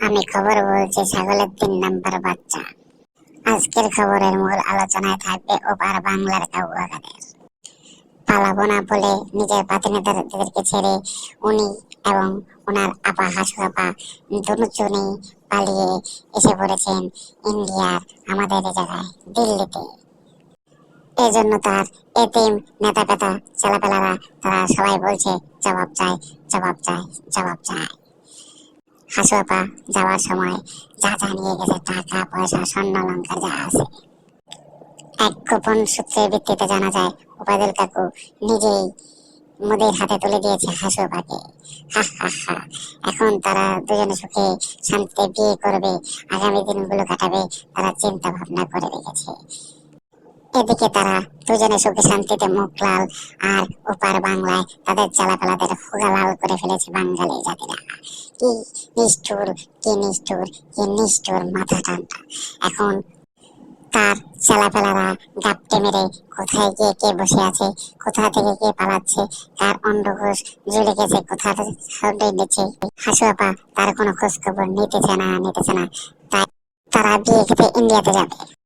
আমি খবর বলছি, ছাগলের 3 নাম্বার বাচ্চা। আজকের খবরের মূল আলোচনায় থাকবে ওপার বাংলার কাউয়াগাদের পালাবো না বলে নিজের পাতিনেতাদেরকে ছেড়ে উনি এবং ওনার আপা হাসু আপা দুজনেই পালিয়ে এসে পড়েছেন ইন্ডিয়ার আমাদের এই জায়গায় দিল্লিতে। এজন্য তার এতিম নেতা পেতা ছেলেপেলারা তারা সবাই বলছে জবাব চাই, জবাব চাই, জবাব চাই। হাসু আপা যাওয়ার সময় যা যা নিয়ে গেছে, টাকা পয়সা স্বর্ণ অলংকার যা আছে, এক গোপন সূত্রের ভিত্তিতে জানা যায় ওবায়দুল কাকু নিজেই মোদির হাতে তুলে দিয়েছে হাসু আপাকে। হা হা হা। এখন তারা দুজনে সুখে শান্তিতে বিয়ে করবে, আগামী দিনগুলো কাটাবে, তারা চিন্তা ভাবনা করে রেখেছে। এদিকে তারা দুজনে সুখে শান্তিতে মুখ লাল, আর ওপার বাংলায় তাদের চালাপালাদের হুগা লাল করে ফেলেছে বাঙালি জাতিরা। কি নিষ্ঠুর, কি নিষ্ঠুর, কি নিষ্ঠুর মাথা ঠান্ডা। এখন তার চালাপালারা গাপটে মেরে কোথায় গিয়ে কে বসে আছে, কোথা থেকে কে পালাচ্ছে, কার অন্ডকোষ জুড়ে গেছে, কোথা থেকে নিচ্ছে, হাসু আপা তার কোনো খোঁজ খবর নিতেছে না। তাই তারা বিয়ে খেতে ইন্ডিয়াতে যাবে।